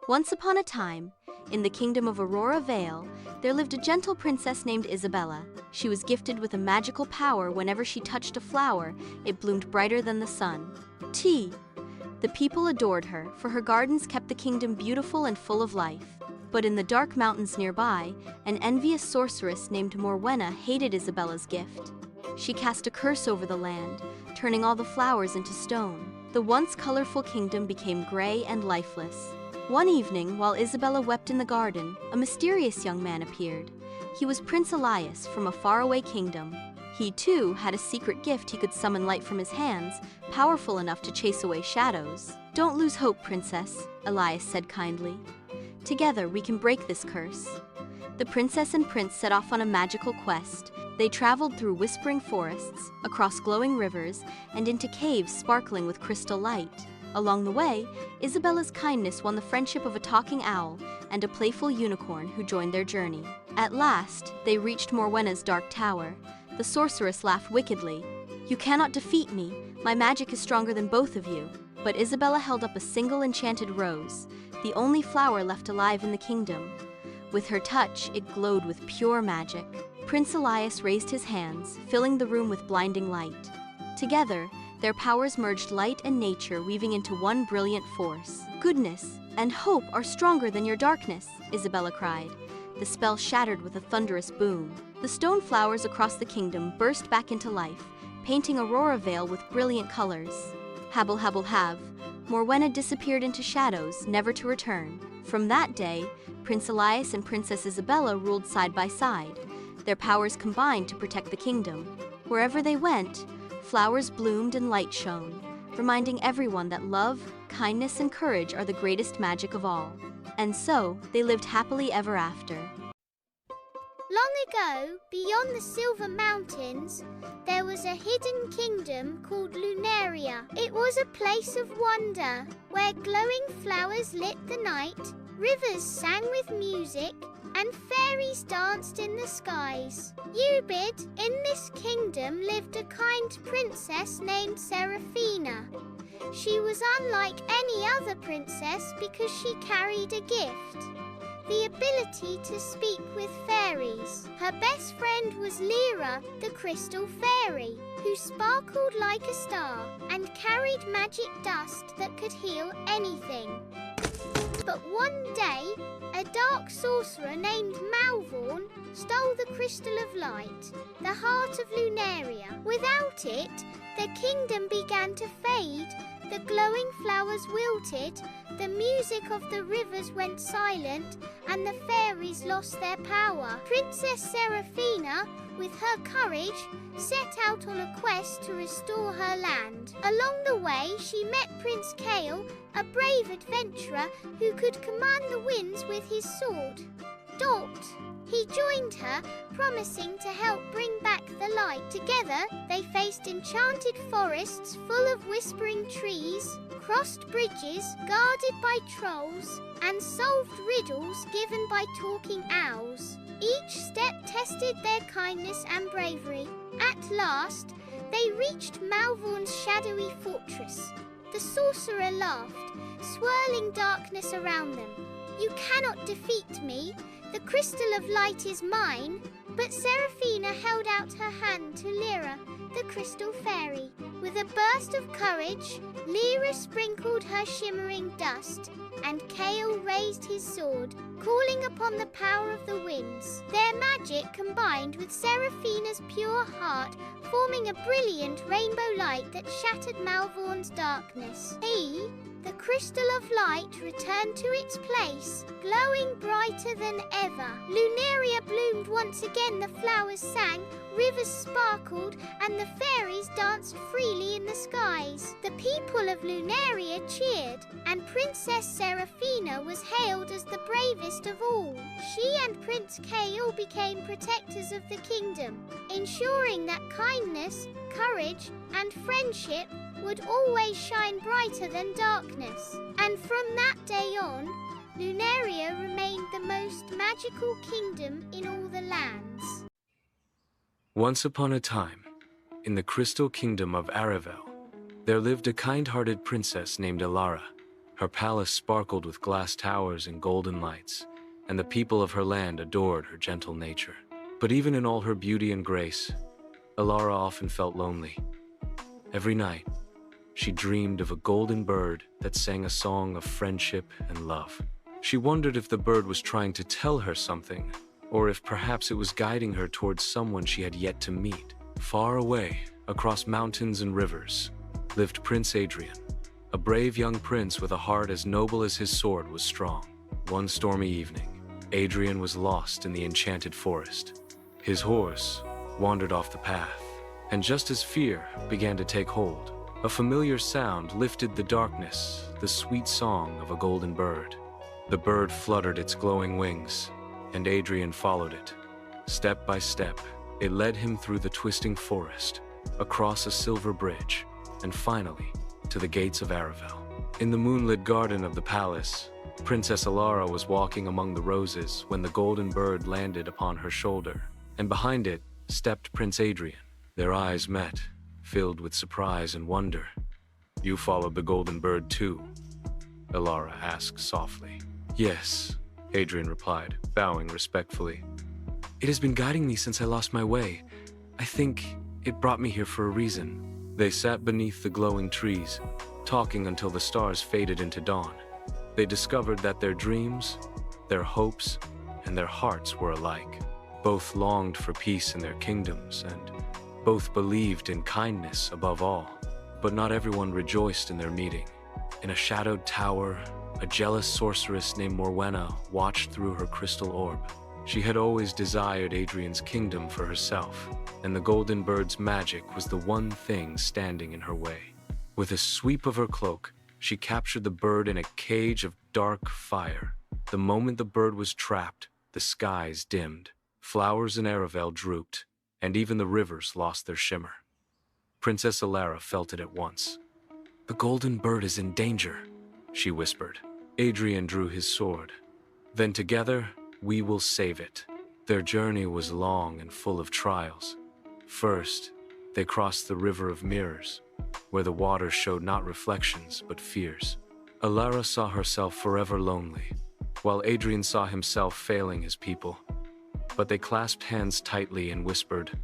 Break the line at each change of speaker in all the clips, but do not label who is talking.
Once upon a time, in the kingdom of Aurora Vale, there lived a gentle princess named Isabella. She was gifted with a magical power. Whenever she touched a flower, it bloomed brighter than the sun. The people adored her, for her gardens kept the kingdom beautiful and full of life. But in the dark mountains nearby, an envious sorceress named Morwenna hated Isabella's gift. She cast a curse over the land, turning all the flowers into stone. The once colorful kingdom became gray and lifeless. One evening, while Isabella wept in the garden, a mysterious young man appeared. He was Prince Elias from a faraway kingdom. He, too, had a secret gift. He could summon light from his hands, powerful enough to chase away shadows. "Don't lose hope, princess," Elias said kindly. "Together we can break this curse." The princess and prince set off on a magical quest. They traveled through whispering forests, across glowing rivers, and into caves sparkling with crystal light. Along the way, Isabella's kindness won the friendship of a talking owl and a playful unicorn who joined their journey. At last, they reached Morwenna's dark tower. The sorceress laughed wickedly. "You cannot defeat me. My magic is stronger than both of you." But Isabella held up a single enchanted rose, the only flower left alive in the kingdom. With her touch, it glowed with pure magic. Prince Elias raised his hands, filling the room with blinding light. Together, their powers merged light and nature, weaving into one brilliant force. "Goodness and hope are stronger than your darkness," Isabella cried. The spell shattered with a thunderous boom. The stone flowers across the kingdom burst back into life, painting Aurora Vale with brilliant colors. Habble habble have, Morwenna disappeared into shadows, never to return. From that day, Prince Elias and Princess Isabella ruled side by side. Their powers combined to protect the kingdom. Wherever they went, flowers bloomed and light shone, reminding everyone that love, kindness, and courage are the greatest magic of all. And so, they lived happily ever after.
Long ago, beyond the Silver Mountains, there was a hidden kingdom called Lunaria. It was a place of wonder, where glowing flowers lit the night, rivers sang with music, and fairies danced in the skies. In this kingdom lived a kind princess named Seraphina. She was unlike any other princess because she carried a gift: the ability to speak with fairies. Her best friend was Lyra, the crystal fairy, who sparkled like a star and carried magic dust that could heal anything. But one day, a dark sorcerer named Malvorn stole the Crystal of Light, the heart of Lunaria. Without it, the kingdom began to fade, the glowing flowers wilted, the music of the rivers went silent, and the fairies lost their power. Princess Seraphina, with her courage, set out on a quest to restore her land. Along the way, she met Prince Kale, a brave adventurer who could command the winds with his sword. He joined her, promising to help bring back the light. Together, they faced enchanted forests full of whispering trees, crossed bridges guarded by trolls, and solved riddles given by talking owls. Each step tested their kindness and bravery. At last, they reached Malvorn's shadowy fortress. The sorcerer laughed, swirling darkness around them. "You cannot defeat me. The Crystal of Light is mine." But Seraphina held out her hand to Lyra, the crystal fairy. With a burst of courage, Lyra sprinkled her shimmering dust, and Kale raised his sword, calling upon the power of the winds. Their magic combined with Seraphina's pure heart, forming a brilliant rainbow light that shattered Malvorn's darkness. The Crystal of Light returned to its place, glowing brighter than ever. Lunaria bloomed once again, the flowers sang, rivers sparkled, and the fairies danced freely in the skies. The people of Lunaria cheered, and Princess Seraphina was hailed as the bravest of all. She and Prince Kale became protectors of the kingdom, ensuring that kindness, courage, and friendship would always shine brighter than darkness. And from that day on, Lunaria remained the most magical kingdom in all the lands.
Once upon a time, in the crystal kingdom of Aravel, there lived a kind-hearted princess named Elara. Her palace sparkled with glass towers and golden lights, and the people of her land adored her gentle nature. But even in all her beauty and grace, Elara often felt lonely. Every night, she dreamed of a golden bird that sang a song of friendship and love. She wondered if the bird was trying to tell her something, or if perhaps it was guiding her towards someone she had yet to meet. Far away, across mountains and rivers, lived Prince Adrien, a brave young prince with a heart as noble as his sword was strong. One stormy evening, Adrien was lost in the enchanted forest. His horse wandered off the path, and just as fear began to take hold, a familiar sound lifted the darkness, the sweet song of a golden bird. The bird fluttered its glowing wings, and Adrien followed it. Step by step, it led him through the twisting forest, across a silver bridge, and finally, to the gates of Aravel. In the moonlit garden of the palace, Princess Elara was walking among the roses when the golden bird landed upon her shoulder, and behind it stepped Prince Adrien. Their eyes met, filled with surprise and wonder. "You followed the golden bird too?" Elara asked softly. "Yes," Adrien replied, bowing respectfully. "It has been guiding me since I lost my way. I think it brought me here for a reason." They sat beneath the glowing trees, talking until the stars faded into dawn. They discovered that their dreams, their hopes, and their hearts were alike. Both longed for peace in their kingdoms, and both believed in kindness above all. But not everyone rejoiced in their meeting. In a shadowed tower, a jealous sorceress named Morwenna watched through her crystal orb. She had always desired Adrien's kingdom for herself, and the golden bird's magic was the one thing standing in her way. With a sweep of her cloak, she captured the bird in a cage of dark fire. The moment the bird was trapped, the skies dimmed, flowers in Aravel drooped, and even the rivers lost their shimmer. Princess Elara felt it at once. "The golden bird is in danger," she whispered. Adrien drew his sword. "Then together, we will save it." Their journey was long and full of trials. First, they crossed the river of mirrors, where the water showed not reflections but fears. Elara saw herself forever lonely, while Adrien saw himself failing his people. But they clasped hands tightly and whispered,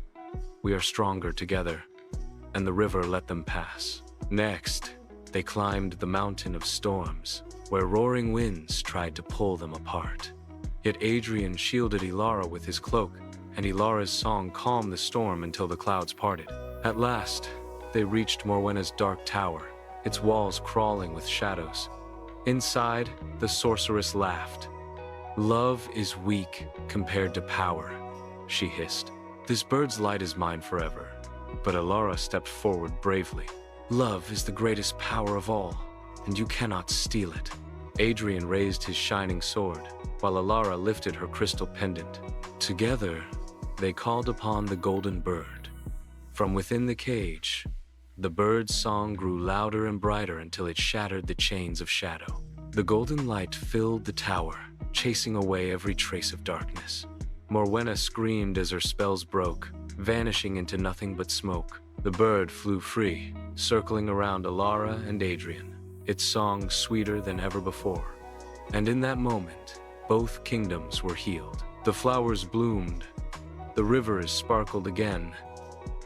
"We are stronger together," and the river let them pass. Next, they climbed the mountain of storms, where roaring winds tried to pull them apart. Yet Adrien shielded Elara with his cloak, and Elara's song calmed the storm until the clouds parted. At last, they reached Morwenna's dark tower, its walls crawling with shadows. Inside, the sorceress laughed. "Love is weak compared to power," she hissed. "This bird's light is mine forever." But Elara stepped forward bravely. "Love is the greatest power of all, and you cannot steal it." Adrien raised his shining sword, while Elara lifted her crystal pendant. Together, they called upon the golden bird. From within the cage, the bird's song grew louder and brighter until it shattered the chains of shadow. The golden light filled the tower, chasing away every trace of darkness. Morwenna screamed as her spells broke, vanishing into nothing but smoke. The bird flew free, circling around Elara and Adrien, its song sweeter than ever before. And in that moment, both kingdoms were healed. The flowers bloomed, the rivers sparkled again,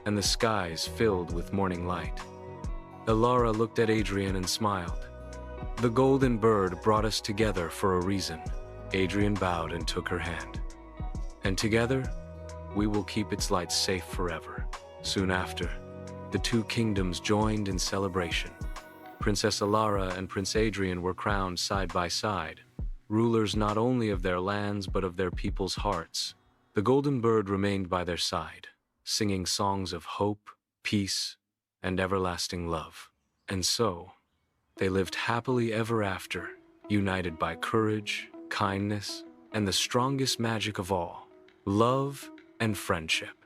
and the skies filled with morning light. Elara looked at Adrien and smiled. "The golden bird brought us together for a reason." Adrien bowed and took her hand. "And together, we will keep its light safe forever." Soon after, the two kingdoms joined in celebration. Princess Elara and Prince Adrien were crowned side by side, rulers not only of their lands but of their people's hearts. The golden bird remained by their side, singing songs of hope, peace, and everlasting love. And so, they lived happily ever after, united by courage, kindness, and the strongest magic of all, love and friendship.